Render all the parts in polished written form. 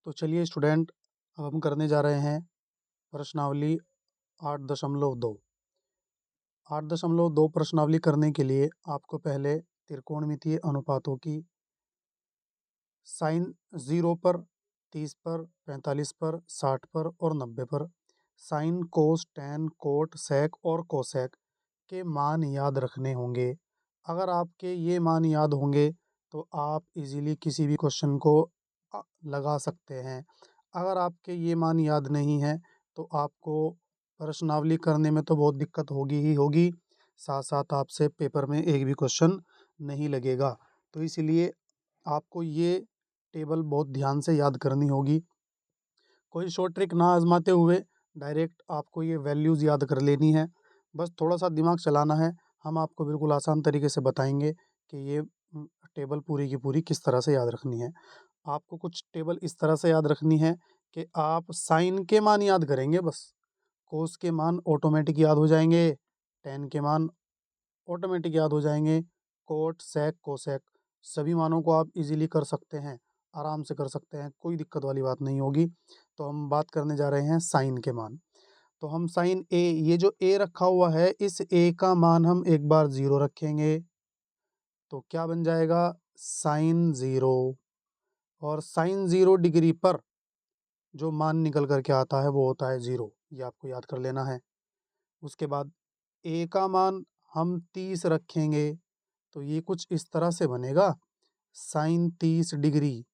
तो चलिए स्टूडेंट, अब हम करने जा रहे हैं प्रश्नावली 8.2। 8.2 प्रश्नावली करने के लिए आपको पहले त्रिकोणमितीय अनुपातों की साइन 0 पर, 30 पर, 45 पर, 60 पर और 90 पर साइन, कोस, टैन, कोट, सेक और कोसेक के मान याद रखने होंगे। अगर आपके ये मान याद होंगे तो आप इजीली किसी भी क्वेश्चन को लगा सकते हैं। अगर आपके ये मान याद नहीं है तो आपको प्रश्नावली करने में तो बहुत दिक्कत होगी ही होगी, साथ साथ आपसे पेपर में एक भी क्वेश्चन नहीं लगेगा। तो इसलिए आपको ये टेबल बहुत ध्यान से याद करनी होगी। कोई शॉर्ट ट्रिक ना आजमाते हुए डायरेक्ट आपको ये वैल्यूज़ याद कर लेनी है। बस थोड़ा सा दिमाग चलाना है। हम आपको बिल्कुल आसान तरीके से बताएंगे कि ये टेबल पूरी की पूरी किस तरह से याद रखनी है। आपको कुछ टेबल इस तरह से याद रखनी है कि आप साइन के मान याद करेंगे बस, कोस के मान ऑटोमेटिक याद हो जाएंगे, टेन के मान ऑटोमेटिक याद हो जाएंगे, कोट, सेक, कोसेक सभी मानों को आप इजीली कर सकते हैं, आराम से कर सकते हैं, कोई दिक्कत वाली बात नहीं होगी। तो हम बात करने जा रहे हैं साइन के मान। तो हम साइन ए, ये जो ए रखा हुआ है, इस ए का मान हम एक बार 0 रखेंगे तो क्या बन जाएगा, साइन 0। और साइन 0 डिग्री पर जो मान निकल करके आता है वो होता है 0, ये आपको याद कर लेना है। उसके बाद ए का मान हम 30 रखेंगे तो ये कुछ इस तरह से बनेगा, साइन 30 डिग्री।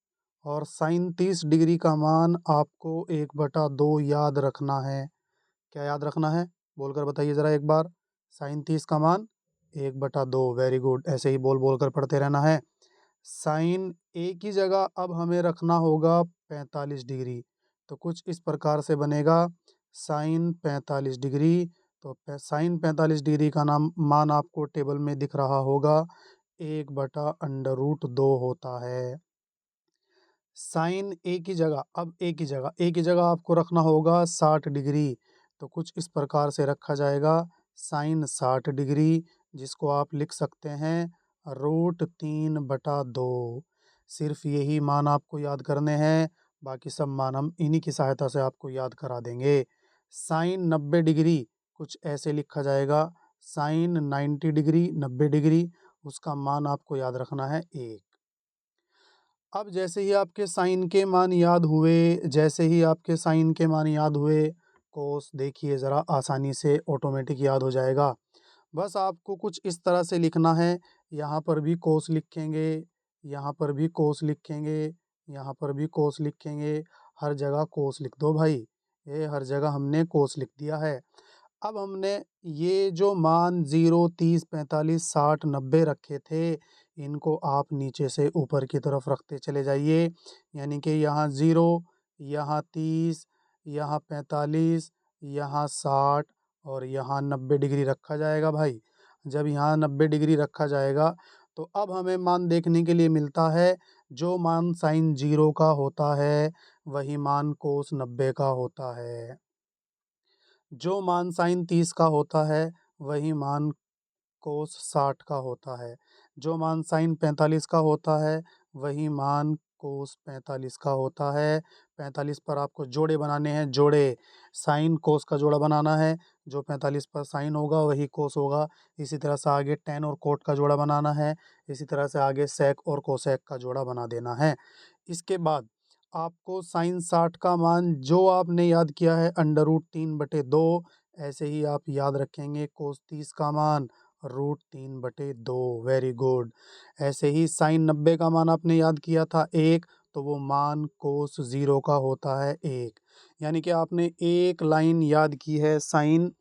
और साइन 30 डिग्री का मान आपको 1/2 याद रखना है। क्या याद रखना है, बोलकर बताइए ज़रा एक बार। साइन 30 का मान 1/2, वेरी गुड, ऐसे ही बोल बोल कर पढ़ते रहना है। साइन ए की जगह अब हमें रखना होगा 45 डिग्री, तो कुछ इस प्रकार से बनेगा, साइन 45 डिग्री। तो साइन 45 डिग्री का मान आपको टेबल में दिख रहा होगा, 1/√2 होता है। साइन ए की जगह, अब ए की जगह आपको रखना होगा 60 डिग्री, तो कुछ इस प्रकार से रखा जाएगा, साइन 60 डिग्री, जिसको आप लिख सकते हैं √3/2। सिर्फ यही मान आपको याद करने हैं, बाकी सब मान हम इन्हीं की सहायता से आपको याद करा देंगे। साइन 90 डिग्री कुछ ऐसे लिखा जाएगा, साइन 90 डिग्री, 90 डिग्री, उसका मान आपको याद रखना है 1। अब जैसे ही आपके साइन के मान याद हुए, जैसे ही आपके साइन के मान याद हुए, कोस देखिए ज़रा आसानी से ऑटोमेटिक याद हो जाएगा। बस आपको कुछ इस तरह से लिखना है, यहाँ पर भी कोस लिखेंगे, यहाँ पर भी कोस लिखेंगे, यहाँ पर भी कोस लिखेंगे, हर जगह कोस लिख दो भाई, ये हर जगह हमने कोस लिख दिया है। अब हमने ये जो मान 0, 30, 45, 60, 90 रखे थे, इनको आप नीचे से ऊपर की तरफ रखते चले जाइए। यानी कि यहाँ 0, यहाँ 30, यहाँ 45, यहाँ 60 और यहाँ 90 डिग्री रखा जाएगा भाई। जब यहाँ 90 डिग्री रखा जाएगा तो अब हमें मान देखने के लिए मिलता है, जो मान साइन 0 का होता है वही मान कोस 90 का होता है। जो मान साइन 30 का होता है वही मान कोस 60 का होता है। जो मान साइन 45 का होता है वही मान कोस 45 का होता है। 45 पर आपको जोड़े बनाने हैं, जोड़े, साइन कोस का जोड़ा बनाना है, जो 45 पर साइन होगा वही कोस होगा। इसी तरह से आगे टेन और कोट का जोड़ा बनाना है, इसी तरह से आगे सेक और कोसेक का जोड़ा बना देना है। इसके बाद आपको साइन 60 का मान जो आपने याद किया है √3/2, ऐसे ही आप याद रखेंगे कोस 30 का मान √3/2, वेरी गुड। ऐसे ही साइन 90 का मान आपने याद किया था 1, तो वो मान कोस 0 का होता है 1। यानी कि आपने एक लाइन याद की है साइन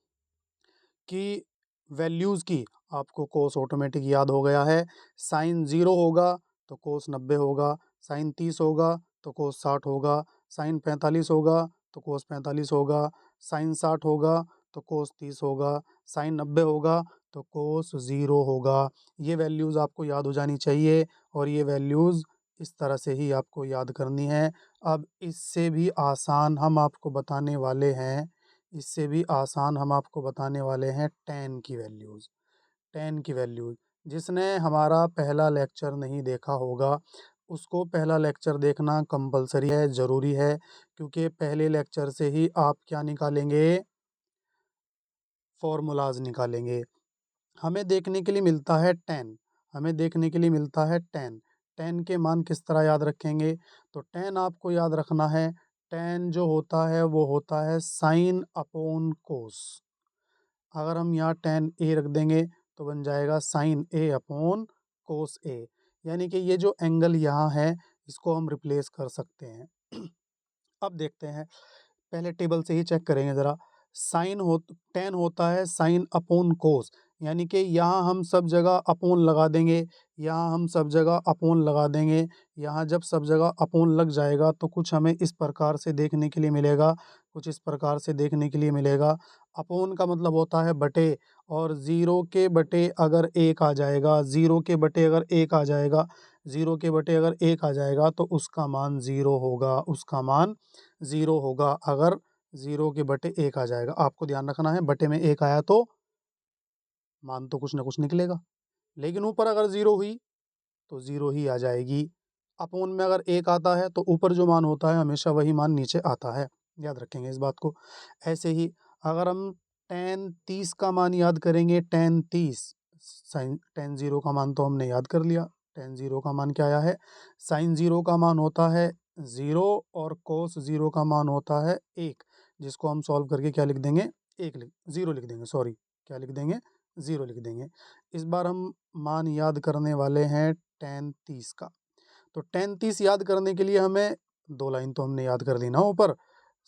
की वैल्यूज़ की, आपको कोस ऑटोमेटिक याद हो गया है। साइन 0 होगा तो कोस 90 होगा, साइन 30 होगा तो कोस 60 होगा, साइन 45 होगा तो कोस 45 होगा, साइन 60 होगा तो कोस 30 होगा, साइन 90 होगा तो कोस 0 होगा। ये वैल्यूज़ आपको याद हो जानी चाहिए और ये वैल्यूज़ इस तरह से ही आपको याद करनी है। अब इससे भी आसान हम आपको बताने वाले हैं, इससे भी आसान हम आपको बताने वाले हैं टेन की वैल्यूज़। टेन की वैल्यूज़ जिसने हमारा पहला लेक्चर नहीं देखा होगा उसको पहला लेक्चर देखना कंपल्सरी है, ज़रूरी है, क्योंकि पहले लेक्चर से ही आप क्या निकालेंगे, फॉर्मूलाज निकालेंगे। हमें देखने के लिए मिलता है tan, हमें देखने के लिए मिलता है tan। tan के मान किस तरह याद रखेंगे, तो tan आपको याद रखना है, tan जो होता है वो होता है साइन अपॉन कोस। अगर हम यहाँ tan a रख देंगे तो बन जाएगा sine a upon cos a, यानी कि ये जो एंगल यहाँ है इसको हम रिप्लेस कर सकते हैं। अब देखते हैं, पहले टेबल से ही चेक करेंगे ज़रा। साइन हो tan होता है साइन अपॉन कोस, यानी कि यहाँ हम सब जगह अपॉन लगा देंगे, यहाँ हम सब जगह अपॉन लगा देंगे। यहाँ जब सब जगह अपॉन लग जाएगा तो कुछ हमें इस प्रकार से देखने के लिए मिलेगा, कुछ इस प्रकार से देखने के लिए मिलेगा। अपॉन का मतलब होता है बटे, और ज़ीरो के बटे अगर एक आ जाएगा, ज़ीरो के बटे अगर एक आ जाएगा, ज़ीरो के बटे अगर एक आ जाएगा तो उसका मान ज़ीरो होगा, उसका मान ज़ीरो होगा। अगर ज़ीरो के बटे एक आ जाएगा, आपको ध्यान रखना है, बटे में एक आया तो मान तो कुछ ना कुछ निकलेगा, लेकिन ऊपर अगर ज़ीरो हुई तो ज़ीरो ही आ जाएगी। अपोन में अगर एक आता है तो ऊपर जो मान होता है हमेशा वही मान नीचे आता है, याद रखेंगे इस बात को। ऐसे ही अगर हम tan 30 का मान याद करेंगे, tan 30, साइन tan 0 का मान तो हमने याद कर लिया। tan 0 का मान क्या आया है, साइन 0 का मान होता है 0 और कोस 0 का मान होता है 1, जिसको हम सॉल्व करके क्या लिख देंगे, 0 लिख देंगे, सॉरी क्या लिख देंगे, 0 लिख देंगे। इस बार हम मान याद करने वाले हैं tan 30 का। तो tan 30 याद करने के लिए हमें दो लाइन तो हमने याद कर ली ना ऊपर,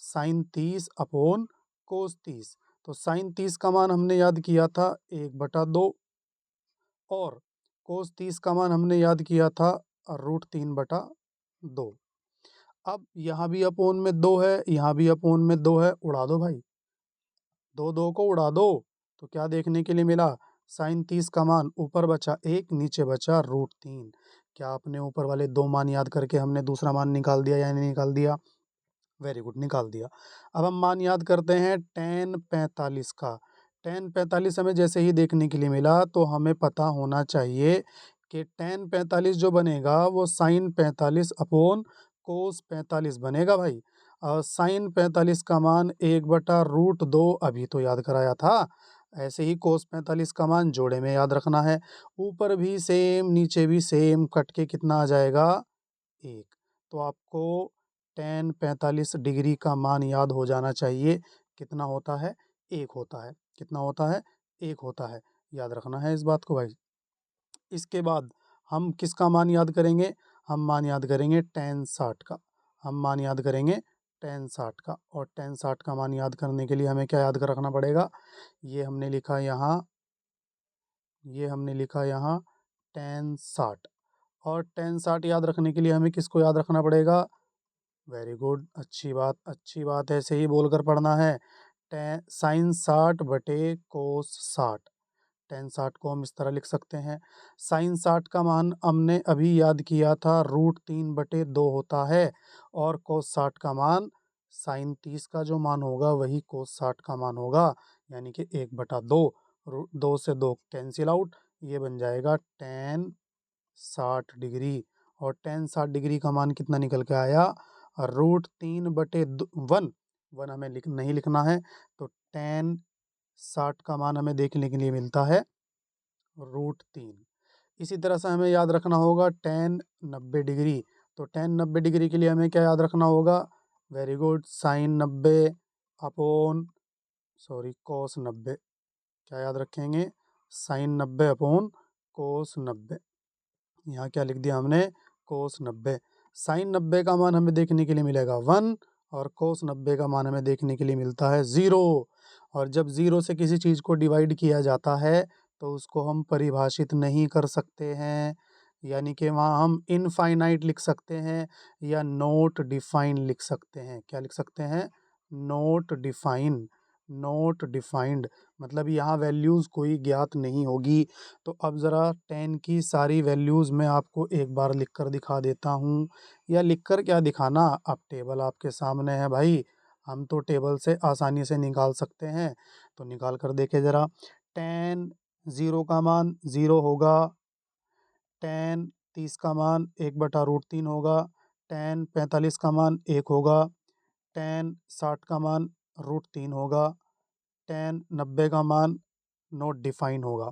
साइन 30 अपॉन कोस 30। तो साइन 30 का मान हमने याद किया था 1/2, और कोस 30 का मान हमने याद किया था √3/2। अब यहाँ भी अपॉन में 2 है, यहाँ भी अपॉन में 2 है, उड़ा दो भाई, दो दो को उड़ा दो, तो क्या देखने के लिए मिला, साइन 30 का मान ऊपर बचा 1, नीचे बचा √3। क्या आपने ऊपर वाले दो मान याद करके हमने दूसरा मान निकाल दिया या नहीं निकाल दिया, वेरी गुड, निकाल दिया। अब हम मान याद करते हैं tan 45 का। tan 45 हमें जैसे ही देखने के लिए मिला तो हमें पता होना चाहिए कि tan 45 जो बनेगा वो साइन 45 अपॉन कोस 45 बनेगा भाई। और साइन 45 का मान 1/√2 अभी तो याद कराया था। ऐसे ही कोस 45 का मान जोड़े में याद रखना है, ऊपर भी सेम नीचे भी सेम, कट के कितना आ जाएगा, 1। तो आपको tan 45 डिग्री का मान याद हो जाना चाहिए, कितना होता है, 1 होता है। कितना होता है, 1 होता है, याद रखना है इस बात को भाई। इसके बाद हम किसका मान याद करेंगे, हम मान याद करेंगे tan 60 का, हम मान याद करेंगे tan 60 का। और tan 60 का मान याद करने के लिए हमें क्या याद कर रखना पड़ेगा, ये हमने लिखा यहाँ, ये हमने लिखा यहाँ tan 60। और tan 60 याद रखने के लिए हमें किसको याद रखना पड़ेगा, वेरी गुड, अच्छी बात, अच्छी बात, ऐसे ही बोलकर पढ़ना है। टेन साइन 60 बटे कोस 60, tan 60 को हम इस तरह लिख सकते हैं। साइन 60 का मान हमने अभी याद किया था √3/2 होता है, और कोस 60 का मान साइन 30 का जो मान होगा वही कोस 60 का मान होगा, यानी कि 1/2। 2 से 2 कैंसिल आउट, ये बन जाएगा tan 60 डिग्री। और tan 60 डिग्री का मान कितना निकल के आया, √3/1, वन हमें नहीं लिखना है, तो tan 60 का मान हमें देखने के लिए मिलता है √3। इसी तरह से हमें याद रखना होगा tan 90 डिग्री। तो tan 90 डिग्री के लिए हमें क्या याद रखना होगा, very good, sine 90 upon, sorry cos 90, क्या याद रखेंगे, साइन 90 अपॉन कोस 90। यहाँ क्या लिख दिया हमने, कोस 90। साइन 90 का मान हमें देखने के लिए मिलेगा 1, और कोस 90 का मान हमें देखने के लिए मिलता है 0। और जब 0 से किसी चीज़ को डिवाइड किया जाता है तो उसको हम परिभाषित नहीं कर सकते हैं, यानी कि वहाँ हम इनफाइनाइट लिख सकते हैं या नोट डिफाइन लिख सकते हैं। क्या लिख सकते हैं, नोट डिफाइन, नोट डिफाइंड, मतलब यहाँ वैल्यूज़ कोई ज्ञात नहीं होगी। तो अब ज़रा tan की सारी वैल्यूज़ मैं आपको एक बार लिख कर दिखा देता हूँ, या लिख कर क्या दिखाना, अब टेबल आपके सामने है भाई, हम तो टेबल से आसानी से निकाल सकते हैं, तो निकाल कर देखे ज़रा। tan 0 का मान 0 होगा, tan 30 का मान 1/√3 होगा, tan 45 का मान 1 होगा, tan 60 का मान √3 होगा, tan 90 का मान नॉट डिफाइन होगा।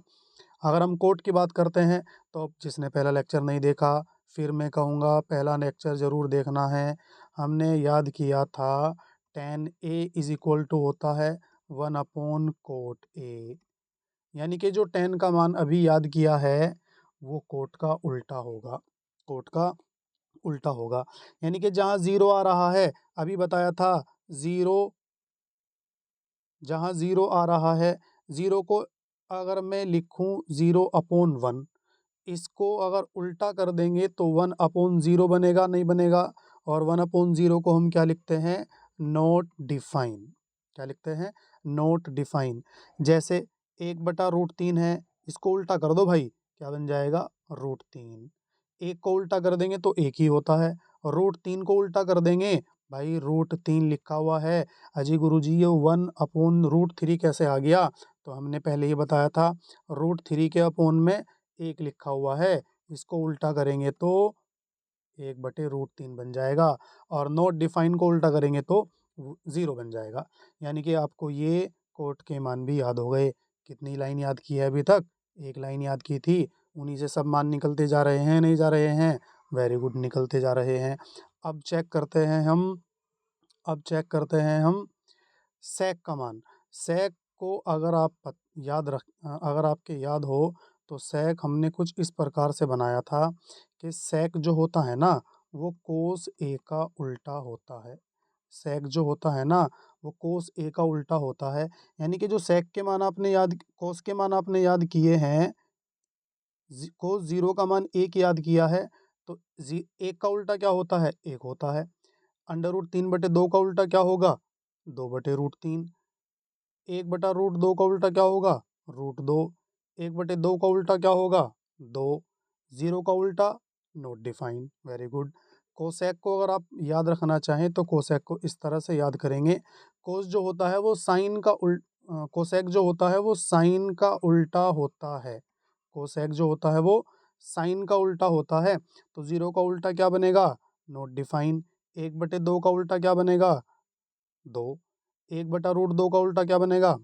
अगर हम कोट की बात करते हैं तो जिसने पहला लेक्चर नहीं देखा, फिर मैं कहूँगा पहला लेक्चर ज़रूर देखना है। हमने याद किया था tan A is equal to होता है 1/कोट A, यानी कि जो tan का मान अभी याद किया है वो कोट का उल्टा होगा, कोट का उल्टा होगा। यानी कि जहाँ 0 आ रहा है, अभी बताया था 0, जहाँ 0 आ रहा है, 0 को अगर मैं लिखूँ 0/1, इसको अगर उल्टा कर देंगे तो 1/0 बनेगा, नहीं बनेगा। और 1/0 को हम क्या लिखते हैं, नॉट डिफाइन। क्या लिखते हैं, नॉट डिफाइन। जैसे 1/√3 है, इसको उल्टा कर दो भाई, क्या बन जाएगा, √3। एक को उल्टा कर देंगे तो एक ही होता है, √3 को उल्टा कर देंगे भाई √3 लिखा हुआ है। अजी गुरुजी ये 1/√3 कैसे आ गया, तो हमने पहले ही बताया था √3 के अपोन में 1 लिखा हुआ है, इसको उल्टा करेंगे तो 1/√3 बन जाएगा, और नॉट डिफाइन को उल्टा करेंगे तो 0 बन जाएगा। यानी कि आपको ये कोट के मान भी याद हो गए। कितनी लाइन याद की है अभी तक, एक लाइन याद की थी, उन्हीं से सब मान निकलते जा रहे हैं, नहीं जा रहे हैं, वेरी गुड, निकलते जा रहे हैं। अब चेक करते हैं हम, सेक का मान। सेक को अगर अगर आपके याद हो तो सेक हमने कुछ इस प्रकार से बनाया था कि सेक जो होता है ना वो कोस ए का उल्टा होता है। सेक जो होता है ना वो कोस ए का उल्टा होता है। यानी कि जो सेक के मान आपने कोस के मान आपने याद किए हैं, कोस 0 का मान 1 याद किया है, तो 1 का उल्टा क्या होता है, 1 होता है। √3/2 का उल्टा क्या होगा, 2/√3। 1/√2 का उल्टा क्या होगा, √2। 1/2 का उल्टा क्या होगा, 2। 0 का उल्टा not define, very good. Cosec को अगर आप याद रखना चाहें तो कोसेक को इस तरह से याद करेंगे। कोस जो होता है वो साइन का कोसेक जो होता है वो साइन का उल्टा होता है। कोसेक जो होता है वो साइन का उल्टा होता है। तो 0 का उल्टा क्या बनेगा, नॉट डिफाइन। 1/2 का उल्टा क्या बनेगा, 2। 1/√2 का उल्टा क्या बनेगा,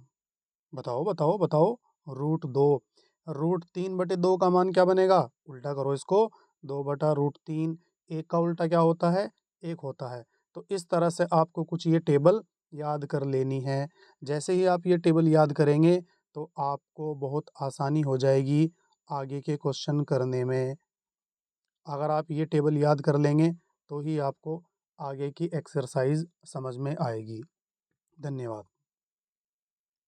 बताओ बताओ बताओ, √2। √3/2 का मान क्या बनेगा, उल्टा करो इसको, 2/√3। एक का उल्टा क्या होता है, 1 होता है। तो इस तरह से आपको कुछ ये टेबल याद कर लेनी है। जैसे ही आप ये टेबल याद करेंगे तो आपको बहुत आसानी हो जाएगी आगे के क्वेश्चन करने में। अगर आप ये टेबल याद कर लेंगे तो ही आपको आगे की एक्सरसाइज समझ में आएगी। धन्यवाद।